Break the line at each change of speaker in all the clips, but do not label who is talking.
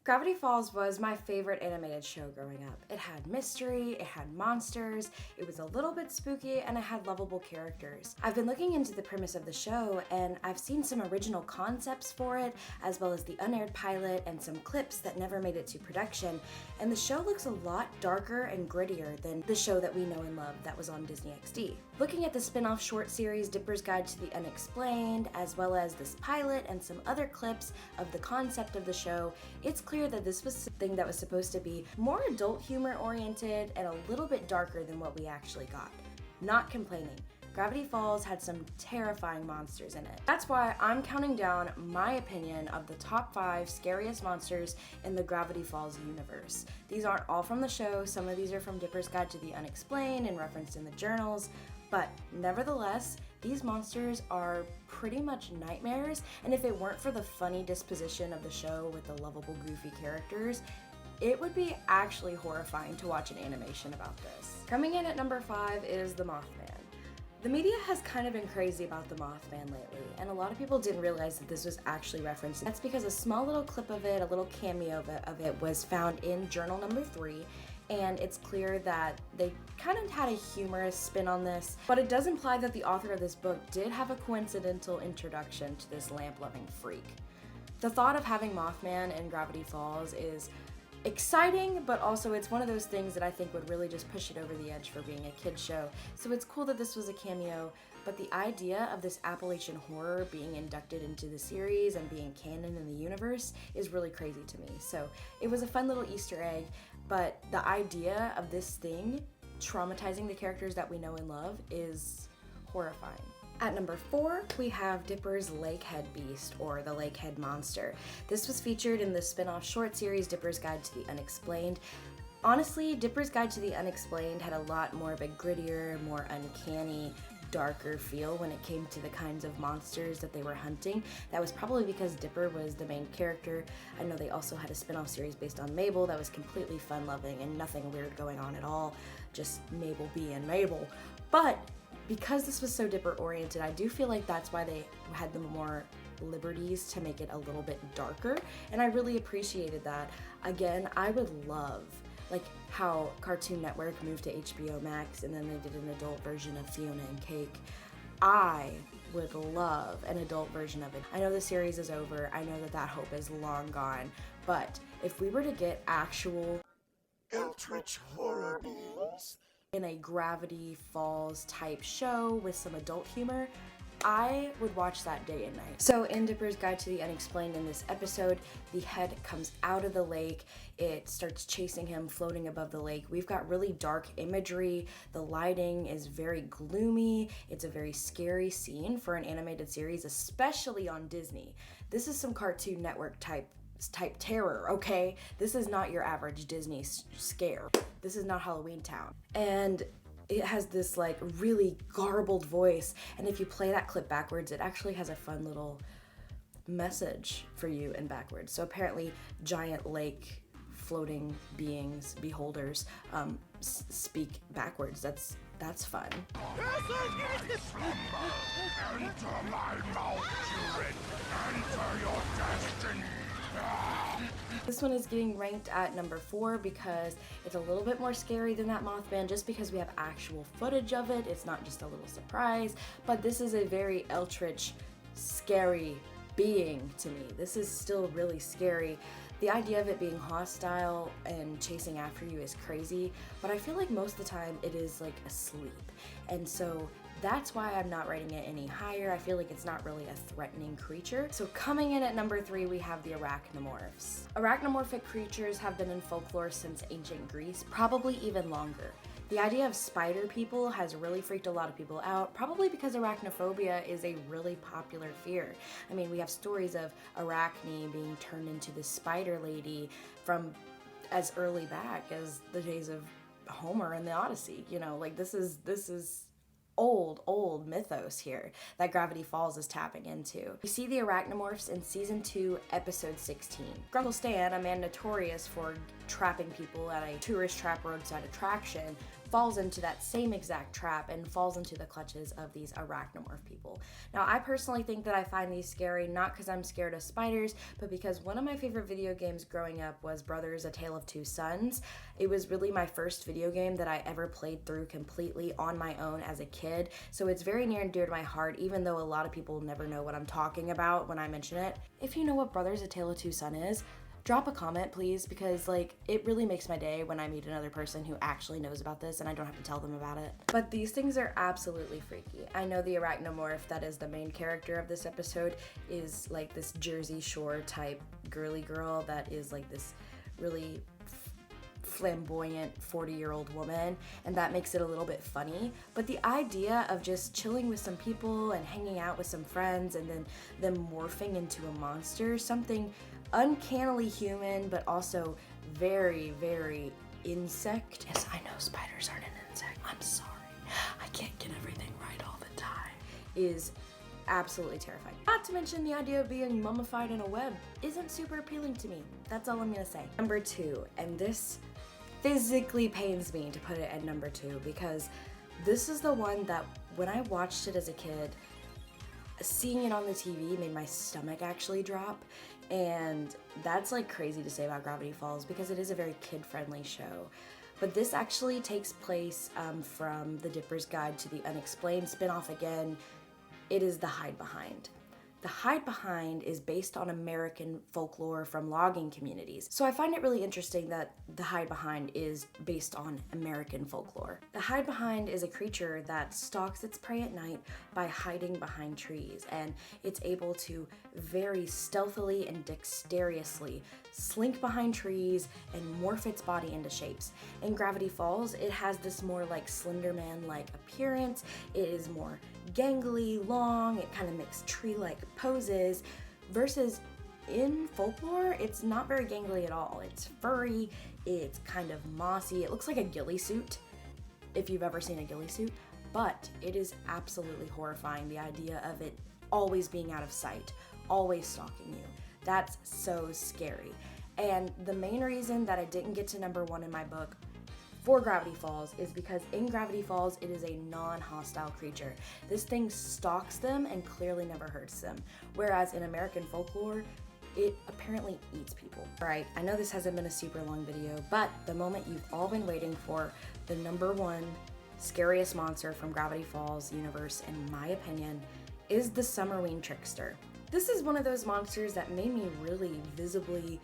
Gravity Falls was my favorite animated show growing up. It had mystery, it had monsters, it was a little bit spooky, and it had lovable characters. I've been looking into the premise of the show, and I've seen some original concepts for it, as well as the unaired pilot and some clips that never made it to production, and the show looks a lot darker and grittier than the show that we know and love that was on Disney XD. Looking at the spin-off short series Dipper's Guide to the Unexplained, as well as this pilot and some other clips of the concept of the show, it's clear that this was something that was supposed to be more adult humor oriented and a little bit darker than what we actually got. Not complaining. Gravity Falls had some terrifying monsters in it. That's why I'm counting down my opinion of the top 5 scariest monsters in the Gravity Falls universe. These aren't all from the show, some of these are from Dipper's Guide to the Unexplained and referenced in the journals, but nevertheless, these monsters are pretty much nightmares, and if it weren't for the funny disposition of the show with the lovable, goofy characters, it would be actually horrifying to watch an animation about this. Coming in at number 5 is the Moth Man. The media has kind of been crazy about the Moth Man lately, and a lot of people didn't realize that this was actually referenced. That's because a small little clip of it, a little cameo of it was found in journal number 3, and it's clear that they kind of had a humorous spin on this, but it does imply that the author of this book did have a coincidental introduction to this lamp-loving freak. The thought of having Mothman in Gravity Falls is exciting, but also it's one of those things that I think would really just push it over the edge for being a kid's show. So it's cool that this was a cameo, but the idea of this Appalachian horror being inducted into the series and being canon in the universe is really crazy to me. So it was a fun little Easter egg, but the idea of this thing traumatizing the characters that we know and love is horrifying. At number 4, we have Dipper's Lakehead Beast, or the Lakehead Monster. This was featured in the spin-off short series Dipper's Guide to the Unexplained. Honestly, Dipper's Guide to the Unexplained had a lot more of a grittier, more uncanny, darker feel when it came to the kinds of monsters that they were hunting. That was probably because Dipper was the main character. I know they also had a spin-off series based on Mabel that was completely fun-loving and nothing weird going on at all, just Mabel being Mabel. But because this was so Dipper oriented, I do feel like that's why they had the more liberties to make it a little bit darker, and I really appreciated that. Again, I would love, like how Cartoon Network moved to HBO Max and then they did an adult version of Fiona and Cake. I would love an adult version of it. I know the series is over, I know that hope is long gone, but if we were to get actual
Eldritch horror beings
in a Gravity Falls type show with some adult humor, I would watch that day and night. So in Dipper's Guide to the Unexplained, in this episode, the head comes out of the lake, it starts chasing him floating above the lake. We've got really dark imagery, the lighting is very gloomy, it's a very scary scene for an animated series, especially on Disney. This is some Cartoon Network type terror, okay? This is not your average Disney scare. This is not Halloween Town. And it has this like really garbled voice, and if you play that clip backwards, it actually has a fun little message for you in backwards. So apparently giant lake floating beings, beholders, speak backwards. That's fun.
Enter my mouth, children. Enter your destiny.
This one is getting ranked at number 4 because it's a little bit more scary than that Mothman, just because we have actual footage of it. It's not just a little surprise, but this is a very eldritch, scary being to me. This is still really scary. The idea of it being hostile and chasing after you is crazy, but I feel like most of the time it is like asleep. And so that's why I'm not rating it any higher. I feel like it's not really a threatening creature. So coming in at number 3, we have the Arachnomorphs. Arachnomorphic creatures have been in folklore since ancient Greece, probably even longer. The idea of spider people has really freaked a lot of people out, probably because arachnophobia is a really popular fear. I mean, we have stories of Arachne being turned into the spider lady from as early back as the days of Homer and the Odyssey. You know, like this is old mythos here that Gravity Falls is tapping into. We see the Arachnomorphs in season 2, episode 16. Grunkle Stan, a man notorious for trapping people at a tourist trap roadside attraction, falls into that same exact trap and falls into the clutches of these arachnomorph people. Now, I personally think that I find these scary, not because I'm scared of spiders, but because one of my favorite video games growing up was Brothers: A Tale of Two Sons. It was really my first video game that I ever played through completely on my own as a kid, so it's very near and dear to my heart, even though a lot of people never know what I'm talking about when I mention it. If you know what Brothers: A Tale of Two Sons is, drop a comment, please, because like it really makes my day when I meet another person who actually knows about this and I don't have to tell them about it. But these things are absolutely freaky. I know the Arachnomorph, that is the main character of this episode, is like this Jersey Shore type girly girl that is like this really flamboyant 40-year-old woman, and that makes it a little bit funny. But the idea of just chilling with some people and hanging out with some friends and then them morphing into a monster, something uncannily human but also very, very insect. Yes, I know spiders aren't an insect. I'm sorry. I can't get everything right all the time. Is absolutely terrifying. Not to mention the idea of being mummified in a web isn't super appealing to me. That's all I'm gonna say. Number 2, and this physically pains me to put it at number 2 because this is the one that when I watched it as a kid, seeing it on the TV made my stomach actually drop. And that's like crazy to say about Gravity Falls because it is a very kid-friendly show. But this actually takes place from The Dipper's Guide to the Unexplained spinoff again. It is The Hide Behind. The Hide Behind is based on American folklore from logging communities. So I find it really interesting that The Hide Behind is based on American folklore. The Hide Behind is a creature that stalks its prey at night by hiding behind trees, and it's able to very stealthily and dexterously slink behind trees and morph its body into shapes. In Gravity Falls, it has this more like Slender Man-like appearance. It is more gangly, long, it kind of makes tree-like poses, versus in folklore, it's not very gangly at all. It's furry, it's kind of mossy, it looks like a ghillie suit, if you've ever seen a ghillie suit, but it is absolutely horrifying, the idea of it always being out of sight, always stalking you. That's so scary. And the main reason that I didn't get to number 1 in my book for Gravity Falls is because in Gravity Falls, it is a non-hostile creature. This thing stalks them and clearly never hurts them. Whereas in American folklore, it apparently eats people. Alright, I know this hasn't been a super long video, but the moment you've all been waiting for, the number 1 scariest monster from Gravity Falls universe, in my opinion, is the Summer Trickster. This is one of those monsters that made me really visibly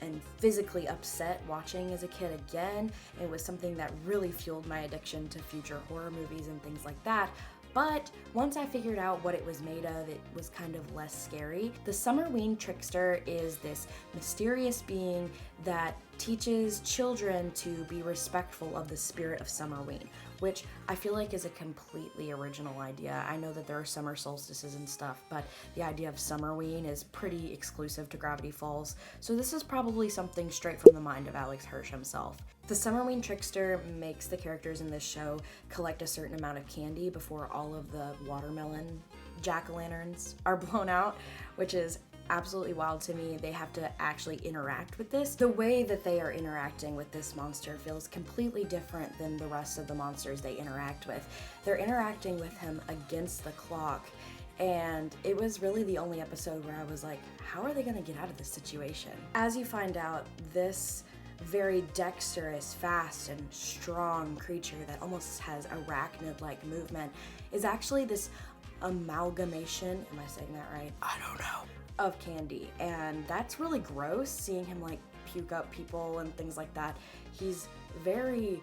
and physically upset watching as a kid again. It was something that really fueled my addiction to future horror movies and things like that. But once I figured out what it was made of, it was kind of less scary. The Summer Trickster is this mysterious being that teaches children to be respectful of the spirit of Summerween, which I feel like is a completely original idea. I know that there are summer solstices and stuff, but the idea of Summerween is pretty exclusive to Gravity Falls, so this is probably something straight from the mind of Alex Hirsch himself. The Summer Trickster makes the characters in this show collect a certain amount of candy before all of the watermelon jack-o'-lanterns are blown out, which is absolutely wild to me. They have to actually interact with this. The way that they are interacting with this monster feels completely different than the rest of the monsters they interact with. They're interacting with him against the clock, and it was really the only episode where I was like, how are they gonna get out of this situation? As you find out, this very dexterous, fast, and strong creature that almost has arachnid-like movement is actually this amalgamation, am I saying that right? I don't know. Of candy, and that's really gross, seeing him like puke up people and things like that. He's very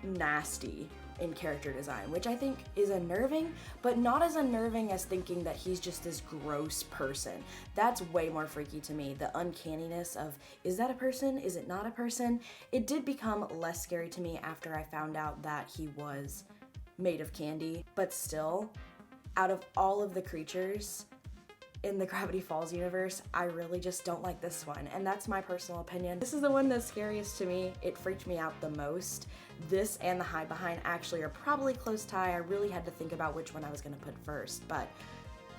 nasty in character design, which I think is unnerving, but not as unnerving as thinking that he's just this gross person. That's way more freaky to me. The uncanniness of, is that a person? Is it not a person? It did become less scary to me after I found out that he was made of candy, but still, out of all of the creatures in the Gravity Falls universe, I really just don't like this one, and that's my personal opinion. This is the one that's scariest to me. It freaked me out the most. This and the Hide Behind actually are probably close tie. I really had to think about which one I was gonna put first, but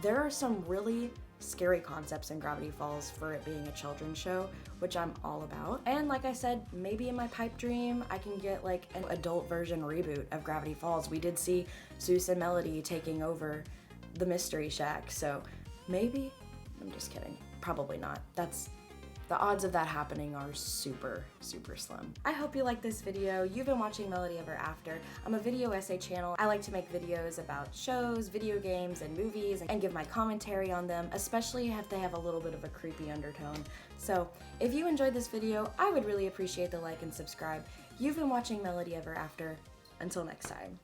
there are some really scary concepts in Gravity Falls for it being a children's show, which I'm all about. And like I said, maybe in my pipe dream, I can get like an adult version reboot of Gravity Falls. We did see Zeus and Melody taking over the Mystery Shack, so maybe, I'm just kidding, probably not. The odds of that happening are super, super slim. I hope you liked this video. You've been watching Melody Ever After. I'm a video essay channel. I like to make videos about shows, video games, and movies, and give my commentary on them, especially if they have a little bit of a creepy undertone. So if you enjoyed this video, I would really appreciate the like and subscribe. You've been watching Melody Ever After. Until next time.